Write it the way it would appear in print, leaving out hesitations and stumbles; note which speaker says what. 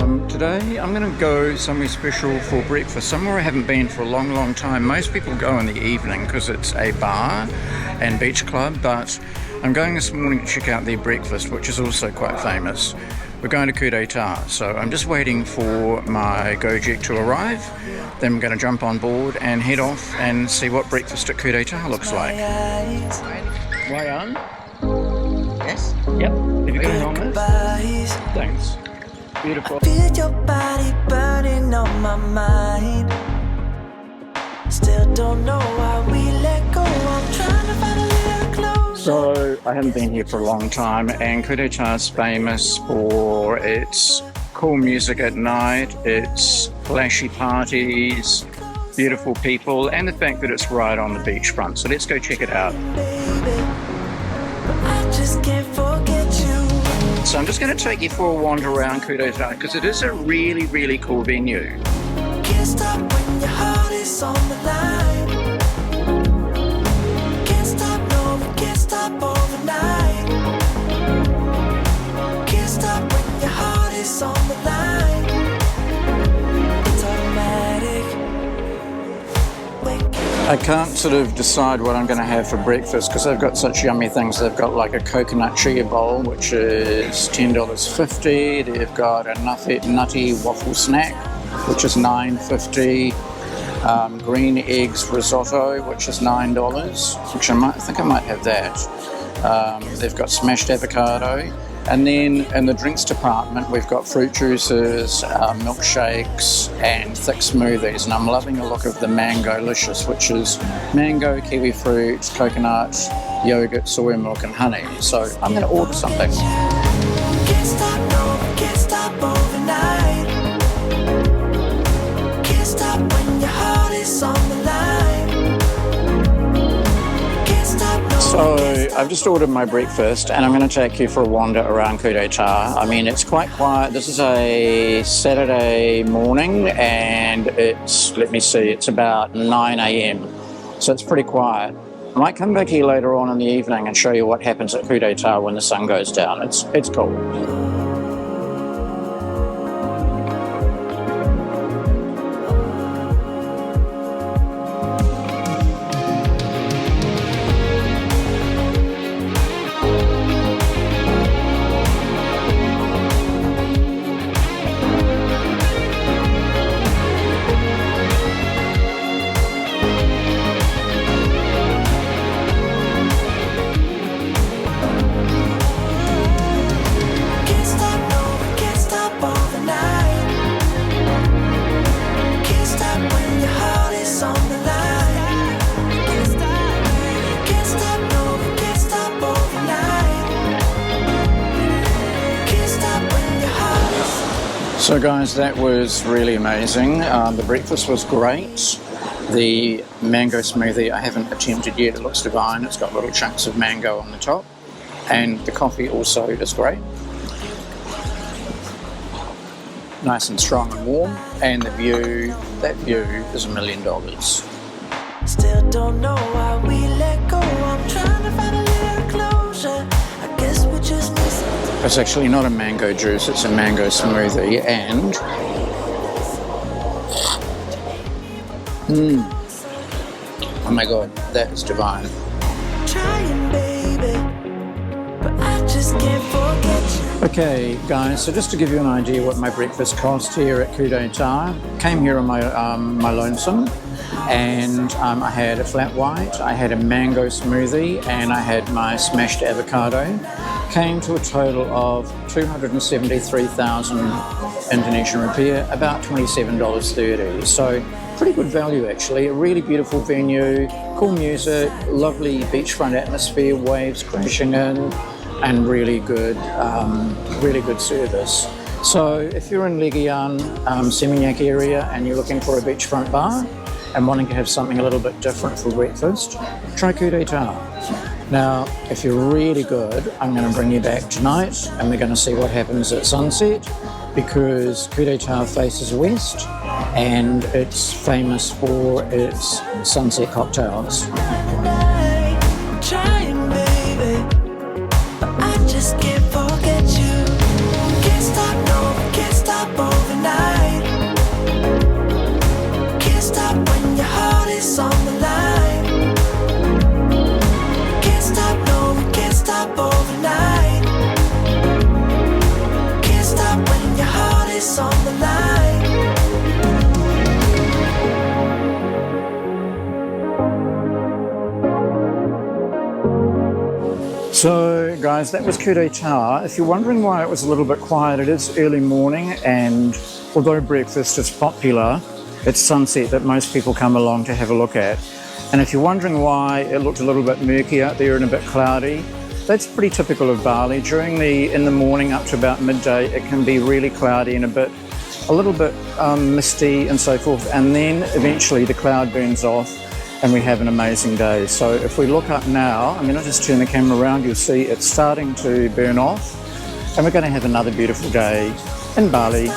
Speaker 1: Today I'm going to go somewhere special for breakfast, somewhere I haven't been for a long time. Most people go in the evening because it's a bar and beach club, but I'm going this morning to check out their breakfast, which is also quite famous. We're going to Coup d'etat, so I'm just waiting for my Gojek to arrive. Then we're going to jump on board and head off and see what breakfast at Coup d'etat looks like. Ryan?
Speaker 2: Yes?
Speaker 1: Yep. Have you got a helmet? Thanks. Beautiful.
Speaker 3: Feel your body burning on my mind. Still don't know why we let go. I'm trying to find a little closure.
Speaker 1: So I haven't been here for a long time, and Coup d'etat is famous for its cool music at night, its flashy parties, beautiful people, and the fact that it's right on the beachfront. So let's go check it out.
Speaker 3: Baby, but I just can't forget you.
Speaker 1: So I'm just going to take you for a wander around Coup d'etat because it is a really cool venue.
Speaker 3: Can't stop when your heart is on the line. Can't stop, no, we can't stop overnight. Can't stop when your heart is on the line. It's automatic.
Speaker 1: I can't sort of decide what I'm going to have for breakfast because they've got such yummy things. They've got like a coconut chia bowl, which is $10.50. They've got a nutty waffle snack, which is $9.50. Green eggs risotto, which is $9, which I think I might have that. They've got smashed avocado. And then in the drinks department, we've got fruit juices, milkshakes, and thick smoothies. And I'm loving the look of the Mango-licious, which is mango, kiwi fruit, coconut, yogurt, soy milk, and honey. So I'm going to order something.
Speaker 3: Can't stop, no, we can't stop overnight. Can't stop when your heart is on the line. Can't stop, no.
Speaker 1: So I've just ordered my breakfast and I'm going to take you for a wander around Coup d'etat. I mean, it's quite quiet. This is a Saturday morning and it's, let me see, it's about 9 a.m. So it's pretty quiet. I might come back here later on in the evening and show you what happens at Coup d'etat when the sun goes down. It's cool.
Speaker 3: Can't stop, no, we can't stop overnight. Can't stop when your heart is on the line. Can't stop, no, we can't stop overnight. Can't stop when your heart is.
Speaker 1: So guys, that was really amazing. The breakfast was great. The mango smoothie I haven't attempted yet. It looks divine. It's got little chunks of mango on the top. And the coffee also is great. Nice and strong and warm. And the view, that view is $1 million.
Speaker 3: Still don't know why we let go. I'm trying to find a little closure. I guess we're just missing.
Speaker 1: It's actually not a mango juice, it's a mango smoothie. And oh my god, that is divine.
Speaker 3: Trying, baby, but I just can't forget you.
Speaker 1: Okay guys, so just to give you an idea what my breakfast cost here at Coup d'etat, came here on my lonesome, and I had a flat white, I had a mango smoothie, and I had my smashed avocado. Came to a total of 273,000 Indonesian rupiah, about $27.30. So pretty good value actually. A really beautiful venue, cool music, lovely beachfront atmosphere, waves crashing in, and really good service. So if you're in Legian, Seminyak area and you're looking for a beachfront bar and wanting to have something a little bit different for breakfast, try Coup d'etat. Now, if you're really good, I'm going to bring you back tonight and we're going to see what happens at sunset, because Coup d'etat faces west and it's famous for its sunset cocktails.
Speaker 3: I'm trying, baby, but I just can't forget you. Can't stop, no, can't stop.
Speaker 1: guys, that was Kude Tower. If you're wondering why it was a little bit quiet, it is early morning, and although breakfast is popular, it's sunset that most people come along to have a look at. And if you're wondering why it looked a little bit murky out there and a bit cloudy, that's pretty typical of Bali. In the morning up to about midday, it can be really cloudy and a little bit misty and so forth, and then eventually the cloud burns off and we have an amazing day. So if we look up now, I'm going to just turn the camera around, you'll see it's starting to burn off, and we're going to have another beautiful day in Bali.